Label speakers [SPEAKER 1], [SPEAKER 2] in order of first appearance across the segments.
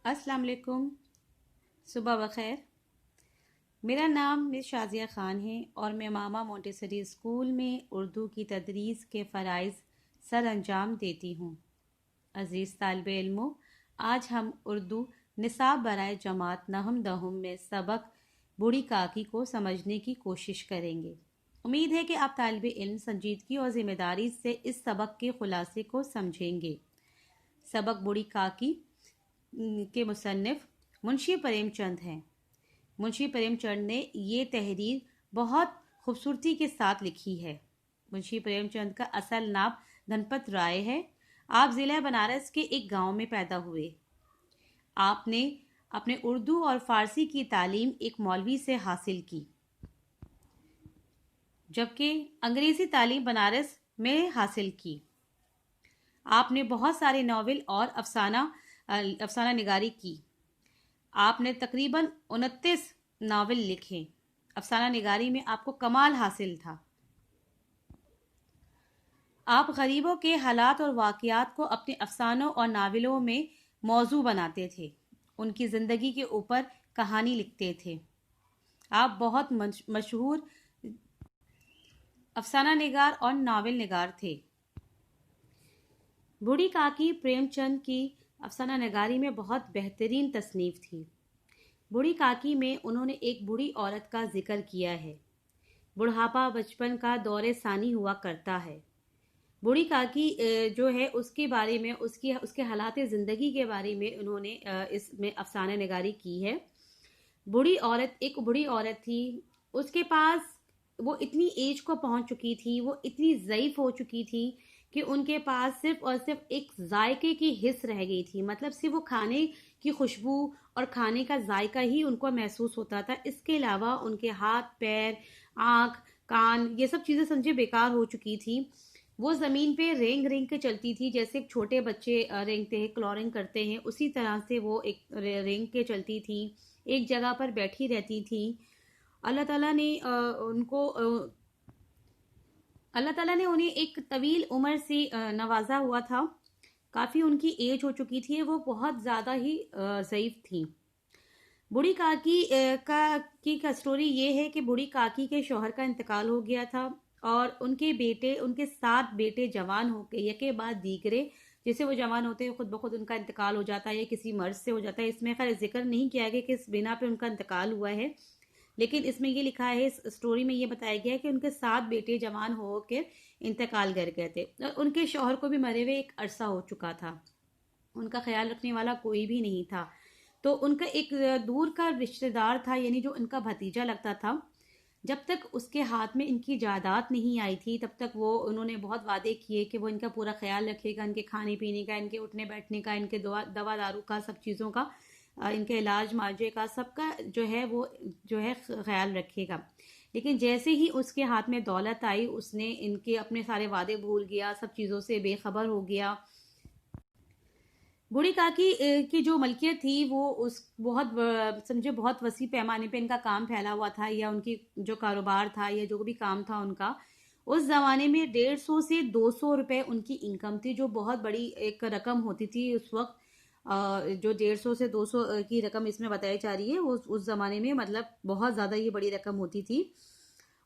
[SPEAKER 1] अस्सलाम वालेकुम। सुबह बखैर। मेरा नाम मिस शाज़िया ख़ान है और मैं मामा मोंटेसरी स्कूल में उर्दू की तदरीस के फ़राइज़ सर अंजाम देती हूँ। अज़ीज़ तालिब इल्मों, आज हम उर्दू निसाब बराए जमात नहम दहम में सबक बूढ़ी काकी को समझने की कोशिश करेंगे। उम्मीद है कि आप तालिब इल्म संजीदगी और ज़िम्मेदारी से इस सबक के ख़ुलासे को समझेंगे। सबक बूढ़ी काकी के मुसन्निफ़ मुंशी प्रेमचंद हैं। मुंशी प्रेमचंद ने ये तहरीर बहुत खूबसूरती के साथ लिखी है। मुंशी प्रेमचंद का असल नाम धनपत राय है। आप ज़िला बनारस के एक गांव में पैदा हुए। आपने अपने उर्दू और फ़ारसी की तालीम एक मौलवी से हासिल की, जबकि अंग्रेज़ी तालीम बनारस में हासिल की। आपने बहुत सारे नावल और अफसाना निगारी की। आपने तकरीबन 29 नावल लिखे। अफसाना निगारी में आपको कमाल हासिल था। आप गरीबों के हालात और वाक़यात को अपने अफसानों और नावलों में मौजू बनाते थे। उनकी ज़िंदगी के ऊपर कहानी लिखते थे। आप बहुत मशहूर अफसाना निगार और नावल निगार थे। बूढ़ी काकी प्रेमचंद की अफसाना निगारी में बहुत बेहतरीन तसनीफ़ थी। बूढ़ी काकी में उन्होंने एक बूढ़ी औरत का जिक्र किया है। बुढ़ापा बचपन का दौरे सानी हुआ करता है। बूढ़ी काकी जो है उसके बारे में उसके हालात ज़िंदगी के बारे में उन्होंने इसमें अफसाना निगारी की है। एक बूढ़ी औरत थी। उसके पास वो इतनी एज को पहुंच चुकी थी, वो इतनी ज़ईफ़ हो चुकी थी कि उनके पास सिर्फ और सिर्फ एक जायके की हिस्स रह गई थी। मतलब सिर्फ वो खाने की खुशबू और खाने का जायका ही उनको महसूस होता था। इसके अलावा उनके हाथ पैर आँख कान ये सब चीज़ें समझे बेकार हो चुकी थी। वो ज़मीन पे रेंग रेंग के चलती थी, जैसे एक छोटे बच्चे रेंगते हैं, क्लॉरिंग करते हैं, उसी तरह से वो एक रेंग के चलती थी। एक जगह पर बैठी रहती थी। अल्लाह ताला ने उनको अल्लाह ताला ने उन्हें एक तवील उम्र से नवाजा हुआ था। काफ़ी उनकी एज हो चुकी थी। वो बहुत ज़्यादा ही ज़ईफ़ थी। बूढ़ी काकी का स्टोरी ये है कि बूढ़ी काकी के शौहर का इंतकाल हो गया था और उनके 7 बेटे जवान हो गए एक के बाद दीगरे। जैसे वो जवान होते हैं खुद ब खुद उनका इंतकाल हो जाता है या किसी मर्ज से हो जाता है। इसमें खैर जिक्र नहीं किया गया कि इस बिना पे उनका इंतकाल हुआ है, लेकिन इसमें ये लिखा है, इस स्टोरी में ये बताया गया है कि उनके 7 बेटे जवान होकर इंतकाल कर गए थे और उनके शौहर को भी मरे हुए एक अरसा हो चुका था। उनका ख्याल रखने वाला कोई भी नहीं था। तो उनका एक दूर का रिश्तेदार था, यानी जो उनका भतीजा लगता था। जब तक उसके हाथ में इनकी जायदाद नहीं आई थी तब तक उन्होंने बहुत वादे किए कि वो इनका पूरा ख्याल रखेगा, इनके खाने पीने का, इनके उठने बैठने का, इनके दवा दारू का, सब चीज़ों का, इनके इलाज माजे का, सबका जो है वो जो है ख्याल रखेगा। लेकिन जैसे ही उसके हाथ में दौलत आई उसने इनके अपने सारे वादे भूल गया, सब चीज़ों से बेखबर हो गया। बूढ़ी काकी की जो मलकियत थी वो उस समझे बहुत वसी पैमाने पे इनका काम फैला हुआ था, या उनकी जो कारोबार था या जो भी काम था उनका, उस जमाने में 150 से 200 रुपए उनकी इनकम थी, जो बहुत बड़ी एक रकम होती थी उस वक्त। जो 150 से 200 की रकम इसमें बताई जा रही है वो उस जमाने में मतलब बहुत ज्यादा ये बड़ी रकम होती थी।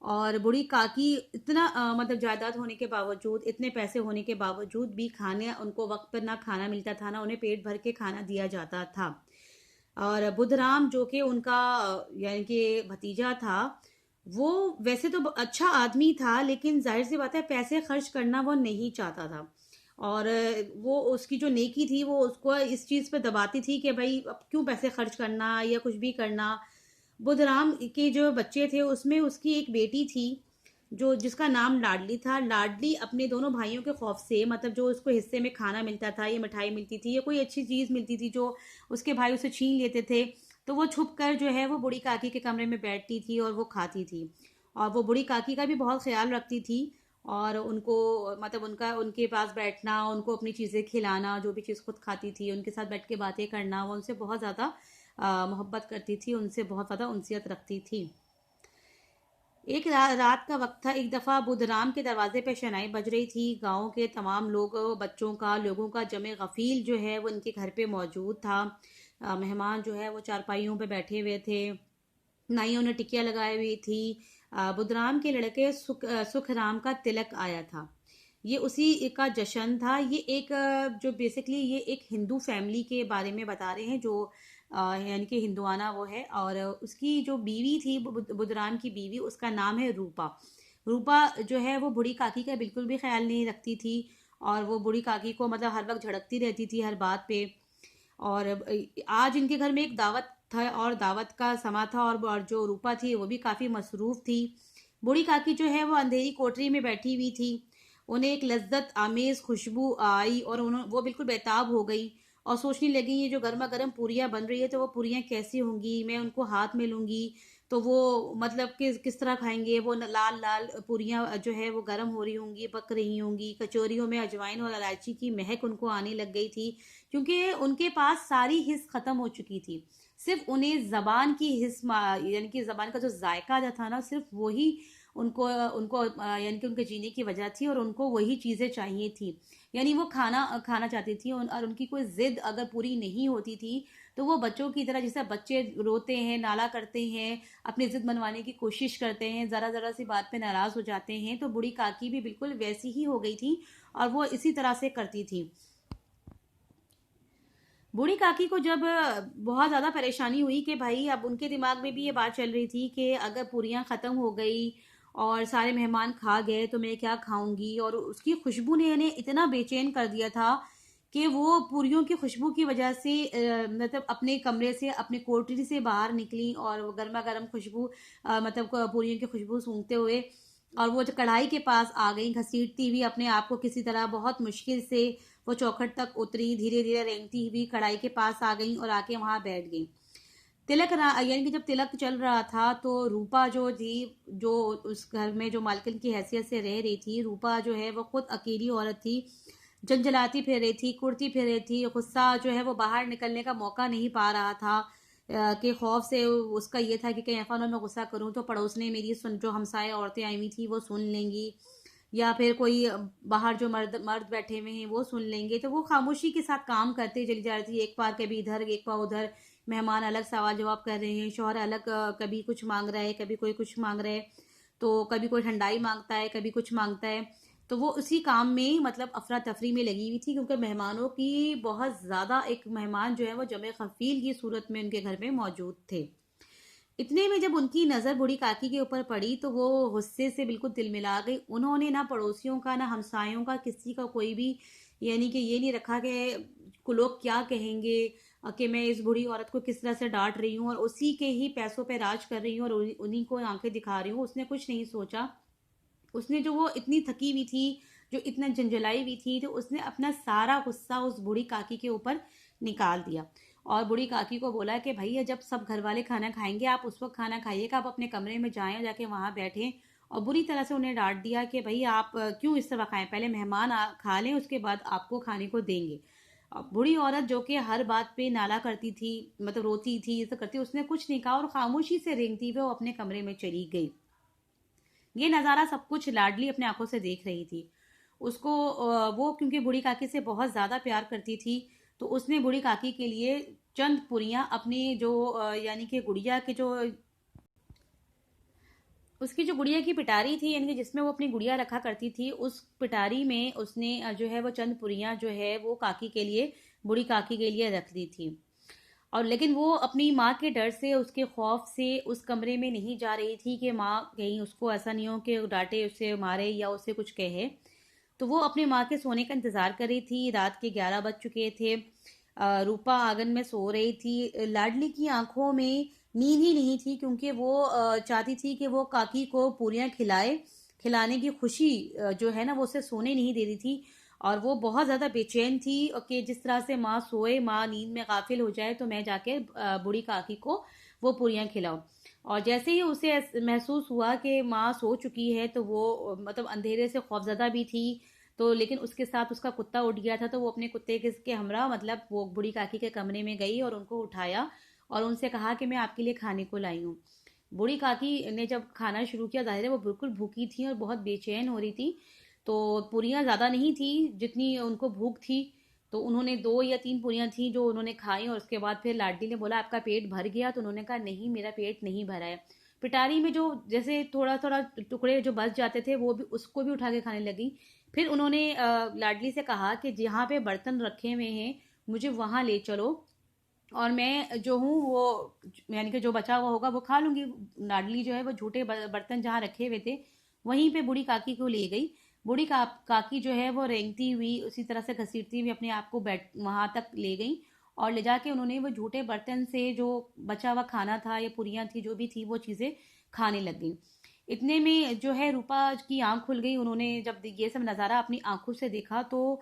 [SPEAKER 1] और बूढ़ी काकी इतना मतलब जायदाद होने के बावजूद, इतने पैसे होने के बावजूद भी खाने उनको वक्त पर ना खाना मिलता था, ना उन्हें पेट भर के खाना दिया जाता था। और बुधराम जो कि उनका यानी कि भतीजा था, वो वैसे तो अच्छा आदमी था, लेकिन जाहिर सी बात है पैसे खर्च करना वो नहीं चाहता था। और वो उसकी जो नेकी थी वो उसको इस चीज़ पे दबाती थी कि भाई अब क्यों पैसे खर्च करना या कुछ भी करना। बुधराम के जो बच्चे थे उसमें उसकी एक बेटी थी जो जिसका नाम लाडली था। लाडली अपने दोनों भाइयों के खौफ से, मतलब जो उसको हिस्से में खाना मिलता था या मिठाई मिलती थी या कोई अच्छी चीज़ मिलती थी जो उसके भाई उसे छीन लेते थे, तो वो छुप कर जो है वो बूढ़ी काकी के कमरे में बैठती थी और वो खाती थी। और वो बूढ़ी काकी का भी बहुत ख्याल रखती थी और उनको मतलब उनका उनके पास बैठना, उनको अपनी चीज़ें खिलाना, जो भी चीज़ खुद खाती थी उनके साथ बैठ के बातें करना, वो उनसे बहुत ज़्यादा मोहब्बत करती थी, उनसे बहुत ज़्यादा उनसियत रखती थी। रात का वक्त था। एक दफा बुधराम के दरवाजे पे शनाई बज रही थी। गांव के तमाम लोगों का जमे गफील जो है वो इनके घर पे मौजूद था। मेहमान जो है वो चारपाइयों पे बैठे हुए थे। नाइयों ने टिकिया लगाई हुई थी। बुधराम के लड़के सुखराम का तिलक आया था। ये उसी का जश्न था। ये एक जो बेसिकली ये एक हिंदू फैमिली के बारे में बता रहे हैं जो यानी कि हिंदुआना वो है। और उसकी जो बीवी थी बुधराम की बीवी, उसका नाम है रूपा। रूपा जो है वो बूढ़ी काकी का बिल्कुल भी ख्याल नहीं रखती थी। और वो बूढ़ी काकी को मतलब हर वक्त झड़कती रहती थी हर बात पे। और आज इनके घर में एक दावत था और दावत का समा था। और जो रूपा थी वो भी काफ़ी मसरूफ़ थी। बूढ़ी काकी जो है वो अंधेरी कोठरी में बैठी हुई थी। उन्हें एक लज्जत आमेज खुशबू आई और उन्होंने वो बिल्कुल बेताब हो गई और सोचने लगी ये जो गर्मा गर्म पूरियाँ बन रही है तो वो पूरियाँ कैसी होंगी, मैं उनको हाथ में लूंगी तो वो मतलब किस तरह खाएंगे। वो लाल लाल पूरियाँ जो है वो गर्म हो रही होंगी, पक रही होंगी। कचौरियों में अजवाइन और इलायची की महक उनको आने लग गई थी, क्योंकि उनके पास सारी हिस्स खत्म हो चुकी थी। सिर्फ उन्हें जबान की हिस्स यानी कि जबान का जो जायका जो था ना, सिर्फ वही उनको उनको यानी कि उनके जीने की वजह थी और उनको वही चीज़ें चाहिए थी। यानी वो खाना खाना चाहती थी। और उनकी कोई ज़िद अगर पूरी नहीं होती थी तो वो बच्चों की तरह, जैसे बच्चे रोते हैं, नाला करते हैं, अपनी ज़िद मनवाने की कोशिश करते हैं, ज़रा ज़रा सी बात पे नाराज़ हो जाते हैं, तो बूढ़ी काकी भी बिल्कुल वैसी ही हो गई थी और वो इसी तरह से करती थी। बूढ़ी काकी को जब बहुत ज़्यादा परेशानी हुई कि भाई अब उनके दिमाग में भी ये बात चल रही थी कि अगर पूरियाँ ख़त्म हो गई और सारे मेहमान खा गए तो मैं क्या खाऊंगी। और उसकी खुशबू ने इन्हें इतना बेचैन कर दिया था कि वो पूरियों की खुशबू की वजह से मतलब अपने कमरे से, अपने कोठरी से बाहर निकली और वो गर्मा गर्म खुशबू मतलब पूरियों की खुशबू सूंघते हुए और वो जो कढ़ाई के पास आ गई, घसीटती हुई अपने आप को किसी तरह बहुत मुश्किल से वो चौखट तक उतरी, धीरे धीरे रेंगती हुई कढ़ाई के पास आ गई और आके वहां बैठ गई। यानी कि जब तिलक चल रहा था तो रूपा जो थी, जो उस घर में जो मालकिन की हैसियत से रह रही थी, रूपा जो है वो खुद अकेली औरत थी। जंजलाती फिर रही थी, कुर्ती फिर रही थी। गुस्सा जो है वो बाहर निकलने का मौका नहीं पा रहा था कि खौफ से उसका ये था कि कहीं ऐसा ना मैं गुस्सा करूं तो पड़ोसने मेरी सुन, जो हमसाए औरतें आई हुई थी वो सुन लेंगी, या फिर कोई बाहर जो मर्द मर्द बैठे हुए हैं वो सुन लेंगे। तो वो खामोशी के साथ काम करते चली जा रही थी। एक बार कभी इधर, एक बार उधर, मेहमान अलग सवाल जवाब कर रहे हैं, शौहर अलग कभी कुछ मांग रहा है, कभी कोई कुछ मांग रहा है, तो कभी कोई ठंडाई मांगता है, कभी कुछ मांगता है। तो वो उसी काम में मतलब अफरा तफरी में लगी हुई थी, क्योंकि मेहमानों की बहुत ज़्यादा, एक मेहमान जो है वो जमे खफील की सूरत में उनके घर में मौजूद थे। इतने में जब उनकी नजर बूढ़ी काकी के ऊपर पड़ी तो वो गुस्से से बिल्कुल तिलमिला गई। उन्होंने ना पड़ोसियों का, ना हमसायों का, किसी का कोई भी यानी कि ये नहीं रखा कि लोग क्या कहेंगे, कि मैं इस बूढ़ी औरत को किस तरह से डांट रही हूँ और उसी के ही पैसों पे राज कर रही हूँ और उन्हीं को आंखें दिखा रही हूँ। उसने कुछ नहीं सोचा। उसने, जो वो इतनी थकी हुई थी, जो इतना जंजलाई हुई थी, तो उसने अपना सारा गुस्सा उस बूढ़ी काकी के ऊपर निकाल दिया। और बूढ़ी काकी को बोला कि भैया जब सब घर वाले खाना खाएंगे आप उस वक्त खाना खाइएगा, आप अपने कमरे में जाएं, जाके वहां बैठें। और बुरी तरह से उन्हें डांट दिया कि भाई आप क्यों इस तरह खाएं, पहले मेहमान खा लें उसके बाद आपको खाने को देंगे। अब बूढ़ी औरत जो कि हर बात पे नाला करती थी, मतलब रोती थी, ये सब करती, उसने कुछ नहीं कहा और खामोशी से रेंगती हुई वो अपने कमरे में चली गई। ये नज़ारा सब कुछ लाडली अपने आंखों से देख रही थी। उसको वो क्योंकि बूढ़ी काकी से बहुत ज़्यादा प्यार करती थी, तो उसने बूढ़ी काकी के लिए चंद पुरियां अपनी जो यानी कि गुड़िया के जो, उसकी जो गुड़िया की पिटारी थी, यानी कि जिसमें वो अपनी गुड़िया रखा करती थी, उस पिटारी में उसने जो है वो चंद पुरियां जो है वो काकी के लिए, बूढ़ी काकी के लिए रख दी थी। और लेकिन वो अपनी माँ के डर से, उसके खौफ से उस कमरे में नहीं जा रही थी कि माँ कहीं उसको ऐसा नहीं हो कि डांटे, उसे मारे या उसे कुछ कहे। तो वो अपनी माँ के सोने का इंतजार कर रही थी। रात के 11 बज चुके थे। रूपा आंगन में सो रही थी। लाडली की आंखों में नींद ही नहीं थी, क्योंकि वो चाहती थी कि वो काकी को पूरियां खिलाए। खिलाने की खुशी जो है ना वो उसे सोने नहीं दे रही थी। और वो बहुत ज़्यादा बेचैन थी कि जिस तरह से माँ सोए, माँ नींद में गाफिल हो जाए तो मैं जाके बूढ़ी काकी को वो पूरियां खिलाऊं। और जैसे ही उसे महसूस हुआ कि माँ सो चुकी है तो वो मतलब अंधेरे से खौफजदा भी थी। तो लेकिन उसके साथ उसका कुत्ता उठ गया था, तो वो अपने कुत्ते के हमरा मतलब वो बूढ़ी काकी के कमरे में गई और उनको उठाया और उनसे कहा कि मैं आपके लिए खाने को लाई हूँ। बूढ़ी काकी ने जब खाना शुरू किया, ज़ाहिर है वो बिल्कुल भूखी थी और बहुत बेचैन हो रही थी। तो पूरियाँ ज़्यादा नहीं थी जितनी उनको भूख थी। तो उन्होंने 2 या 3 पूरियाँ थी जो उन्होंने खाई, और उसके बाद फिर लाडली ने बोला आपका पेट भर गया? तो उन्होंने कहा नहीं, मेरा पेट नहीं भरा है। पिटारी में जो जैसे थोड़ा थोड़ा टुकड़े जो बच जाते थे वो भी, उसको भी उठा के खाने लगी। फिर उन्होंने लाडली से कहा कि जहाँ पे बर्तन रखे हुए हैं मुझे वहाँ ले चलो, और मैं जो हूँ वो, यानी कि जो बचा हुआ होगा वो खा लूंगी। लाडली जो है वो झूठे बर्तन जहाँ रखे हुए थे वहीं पे बूढ़ी काकी को ले गई। बूढ़ी काकी जो है वो रेंगती हुई, उसी तरह से घसीटती हुई अपने आप को बैठ वहां तक ले गई, और ले जाके उन्होंने वो झूठे बर्तन से जो बचा हुआ खाना था या पुरियां थी जो भी थी वो चीजें खाने लग गई। इतने में जो है रूपा की आंख खुल गई। उन्होंने जब ये सब नज़ारा अपनी आंखों से देखा तो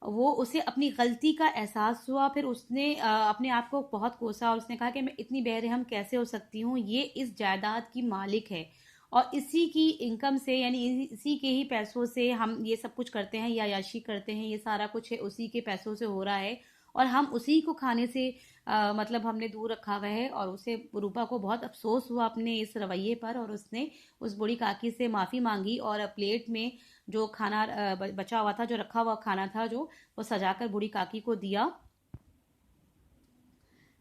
[SPEAKER 1] वो, उसे अपनी गलती का एहसास हुआ। फिर उसने अपने आप को बहुत कोसा और उसने कहा कि मैं इतनी बेरहम कैसे हो सकती हूँ, ये इस जायदाद की मालिक है और इसी की इनकम से, यानी इसी के ही पैसों से हम ये सब कुछ करते हैं या याशी करते हैं, ये सारा कुछ है उसी के पैसों से हो रहा है, और हम उसी को खाने से मतलब हमने दूर रखा हुआ है। और उसे, रूपा को बहुत अफसोस हुआ अपने इस रवैये पर, और उसने उस बूढ़ी काकी से माफ़ी मांगी और प्लेट में जो खाना बचा हुआ था, जो रखा हुआ खाना था, जो वो सजाकर बूढ़ी काकी को दिया।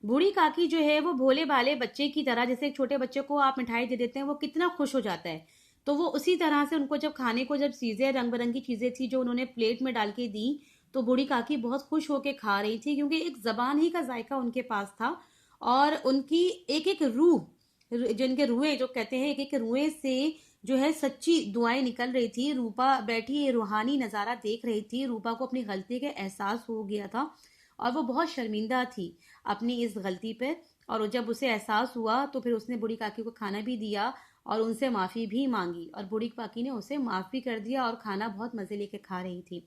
[SPEAKER 1] बूढ़ी काकी जो है वो भोले भाले बच्चे की तरह, जैसे एक छोटे बच्चे को आप मिठाई दे देते हैं वो कितना खुश हो जाता है, तो वो उसी तरह से उनको जब खाने को, जब चीजें रंग बिरंगी चीजें थी जो उन्होंने प्लेट में डाल के दी, तो बूढ़ी काकी बहुत खुश होके खा रही थी, क्योंकि एक जबान ही का जायका उनके पास था। और उनकी एक एक रूह, जिनके रुएं जो कहते हैं, एक एक रुएं से जो है सच्ची दुआएं निकल रही थी। रूपा बैठी ये रूहानी नजारा देख रही थी। रूपा को अपनी गलती का एहसास हो गया था और वो बहुत शर्मिंदा थी अपनी इस गलती पे। और जब उसे एहसास हुआ तो फिर उसने बूढ़ी काकी को खाना भी दिया और उनसे माफ़ी भी मांगी, और बूढ़ी काकी ने उसे माफ़ भी कर दिया और खाना बहुत मज़े लेके खा रही थी।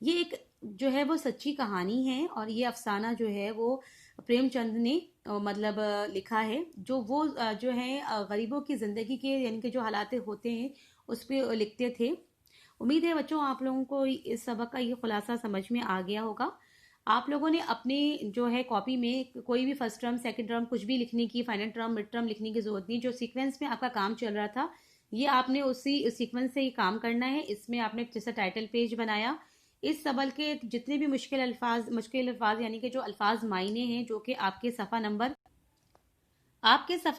[SPEAKER 1] ये एक जो है वो सच्ची कहानी है, और ये अफसाना जो है वो प्रेमचंद ने मतलब लिखा है, जो वो जो है गरीबों की ज़िंदगी के, यानी कि जो हालात होते हैं उस पर लिखते थे। उम्मीद है बच्चों आप लोगों को इस सबक का ये खुलासा समझ में आ गया होगा। आप लोगों ने अपने जो है कॉपी में कोई भी फर्स्ट टर्म, सेकंड टर्म कुछ भी लिखने की, फाइनल टर्म, मिड टर्म लिखने की जरूरत नहीं। जो सीक्वेंस में आपका काम चल रहा था ये आपने उसी सीक्वेंस से ही काम करना है। इसमें आपने जैसा टाइटल पेज बनाया, इस सबल के जितने भी मुश्किल अल्फाज यानी कि जो अल्फाज मायने हैं, जो कि आपके सफ़ा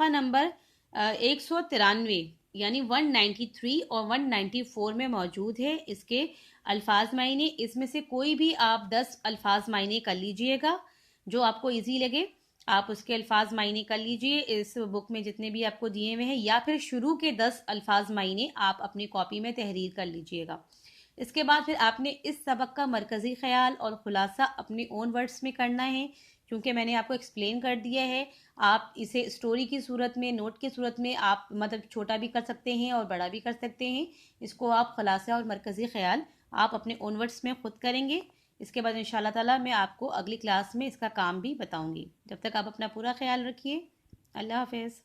[SPEAKER 1] नंबर 193 यानी 193 और 194 में मौजूद है। इसके अल्फाज मायने, इसमें से कोई भी आप 10 अल्फाज मायने कर लीजिएगा जो आपको इजी लगे। आप उसके अल्फाज मायने कर लीजिए इस बुक में जितने भी आपको दिए हुए हैं, या फिर शुरू के 10 अल्फाज मायने आप अपनी कॉपी में तहरीर कर लीजिएगा। इसके बाद फिर आपने इस सबक का मरकज़ी ख्याल और ख़ुलासा अपने ओन वर्ड्स में करना है, क्योंकि मैंने आपको एक्सप्लेन कर दिया है। आप इसे स्टोरी की सूरत में, नोट की सूरत में आप मतलब छोटा भी कर सकते हैं और बड़ा भी कर सकते हैं। इसको आप खुलासा और मरकज़ी ख्याल आप अपने ओन वर्ड्स में ख़ुद करेंगे। इसके बाद इंशाल्लाह ताला मैं आपको अगली क्लास में इसका काम भी बताऊंगी। जब तक आप अपना पूरा ख्याल रखिए। अल्लाह हाफ़िज़।